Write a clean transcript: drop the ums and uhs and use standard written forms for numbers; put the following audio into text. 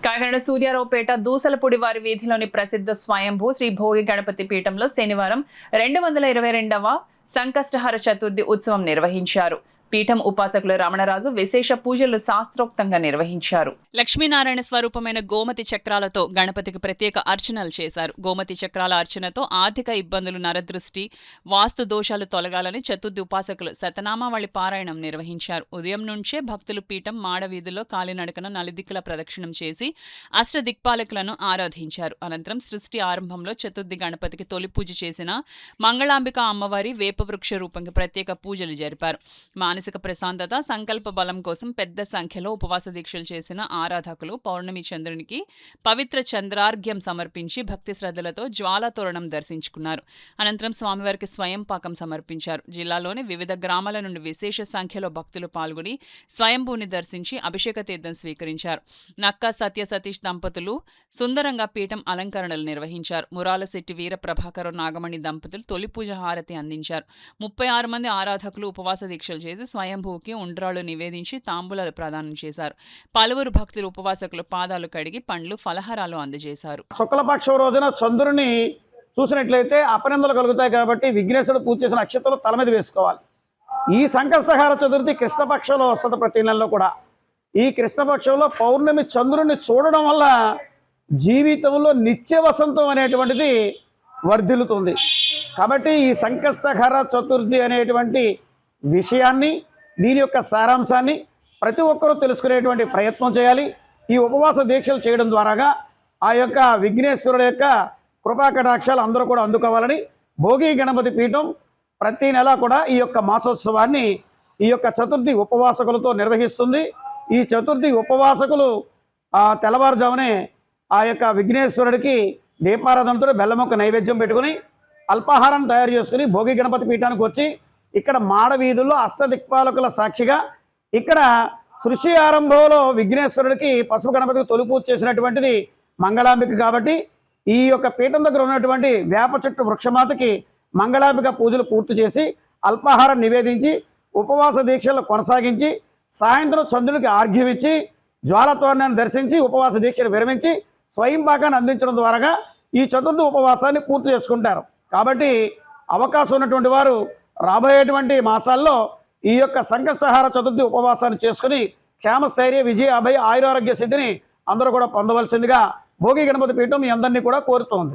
కాకినాడ సూర్యారావుపేట దూసలపూడి వారి వీధిలోని ప్రసిద్ధ స్వయంభూ శ్రీ భోగి గణపతి పీఠంలో శనివారం 222వ సంకష్టహర చతుర్థి ఉత్సవం నిర్వహించారు. పీఠం ఉపాసకులు రమణరాజు విశేష పూజలు శాస్త్రోక్తంగా నిర్వహించారు. లక్ష్మీనారాయణ స్వరూపమైన గోమతి చక్రాలతో గణపతికి ప్రత్యేక అర్చనలు చేశారు. గోమతి చక్రాల అర్చనతో ఆర్థిక ఇబ్బందులు, నరదృష్టి, వాస్తు దోషాలు తొలగాలని చతుర్థి ఉపాసకులు శతనామావళి పారాయణం నిర్వహించారు. ఉదయం నుంచే భక్తులు పీఠం మాడవీధుల్లో కాలినడకన నలుదిక్కుల ప్రదక్షిణం చేసి అష్టదిక్పాలకులను ఆరాధించారు. అనంతరం సృష్టి ఆరంభంలో చతుర్థి గణపతికి తొలి పూజ చేసిన మంగళాంబిక అమ్మవారి వేపవృక్ష రూపంకి ప్రత్యేక పూజలు జరిపారు. మానసిక ప్రశాంతత, సంకల్ప బలం కోసం పెద్ద సంఖ్యలో ఉపవాస దీక్షలు చేసిన ఆరాధకులు పౌర్ణమి చంద్రునికి పవిత్ర చంద్రార్ఘ్యం సమర్పించి భక్తి శ్రద్ధలతో జ్వాలాతోరణం దర్శించుకున్నారు. అనంతరం స్వామివారికి స్వయం పాకం సమర్పించారు. జిల్లాలోని వివిధ గ్రామాల నుండి విశేష సంఖ్యలో భక్తులు పాల్గొని స్వయంభూని దర్శించి అభిషేక తీర్థం స్వీకరించారు. నక్కా సత్య సతీష్ దంపతులు సుందరంగా పీఠం అలంకరణలు నిర్వహించారు. మురాలశెట్టి వీర ప్రభాకర్ నాగమణి దంపతులు తొలి పూజ హారతి అందించారు. 36 మంది ఆరాధకులు ఉపవాస దీక్షలు చేసి స్వయంభూకి ఉండ్రాళ్లు నివేదించి తాంబూలాలు ప్రదానం చేశారు. పలువురు భక్తులు ఉపవాసకులు పాదాలు కడిగి పండ్లు, ఫలహారాలు అందజేశారు. శుక్లపక్షం రోజున చంద్రుని చూసినట్లయితే అపనిందలు కలుగుతాయి కాబట్టి విఘ్నేశ్వరుడు పూజ చేసిన అక్షతలు తల మీద వేసుకోవాలి. ఈ సంకష్టహార చతుర్థి కృష్ణపక్షంలో వస్తుంది. ప్రతి నెలలో కూడా ఈ కృష్ణపక్షంలో పౌర్ణమి చంద్రుని చూడడం వల్ల జీవితంలో నిత్య వసంతం అనేటువంటిది వర్ధిల్లుతుంది. కాబట్టి ఈ సంకష్టహార చతుర్థి అనేటువంటి విషయాన్ని, దీని యొక్క సారాంశాన్ని ప్రతి ఒక్కరూ తెలుసుకునేటువంటి ప్రయత్నం చేయాలి. ఈ ఉపవాస దీక్షలు చేయడం ద్వారాగా ఆ యొక్క విఘ్నేశ్వరుడు యొక్క కృపాకటాక్షాలు అందరూ కూడా అందుకోవాలని భోగి గణపతి పీఠం ప్రతి నెల కూడా ఈ యొక్క మాసోత్సవాన్ని ఈ యొక్క చతుర్థి ఉపవాసకులతో నిర్వహిస్తుంది. ఈ చతుర్థి ఉపవాసకులు తెల్లవారుజామునే ఆ యొక్క విఘ్నేశ్వరుడికి దీపారాధనతో బెల్లమొక్క నైవేద్యం పెట్టుకుని అల్పాహారం తయారు చేసుకుని భోగి గణపతి పీఠానికి వచ్చి ఇక్కడ మాడవీధుల్లో అష్టదిక్పాలకుల సాక్షిగా ఇక్కడ సృష్టి ఆరంభంలో విఘ్నేశ్వరుడికి పసుపు గణపతికి తొలి పూజ చేసినటువంటిది మంగళాంబిక. కాబట్టి ఈ యొక్క పీఠం దగ్గర ఉన్నటువంటి వేప చెట్టు వృక్షమాతకి మంగళాంబిక పూజలు పూర్తి చేసి అల్పాహారం నివేదించి ఉపవాస దీక్షలు కొనసాగించి సాయంత్రం చంద్రుడికి ఆర్ఘ్యం ఇచ్చి జ్వాలతోరణాన్ని దర్శించి ఉపవాస దీక్షను విరమించి స్వయం పాకాన్ని అందించడం ద్వారా ఈ చతుర్థి ఉపవాసాన్ని పూర్తి చేసుకుంటారు. కాబట్టి అవకాశం ఉన్నటువంటి వారు రాబోయేటువంటి మాసాల్లో ఈ యొక్క సంకష్టహార చతుర్థి ఉపవాసాన్ని చేసుకుని క్షేమస్థైర్య, విజయ, అభయ, ఆయురారోగ్య సిద్ధిని అందరూ కూడా పొందవలసిందిగా భోగి గణపతి పీఠం మీ అందరినీ కూడా కోరుతోంది.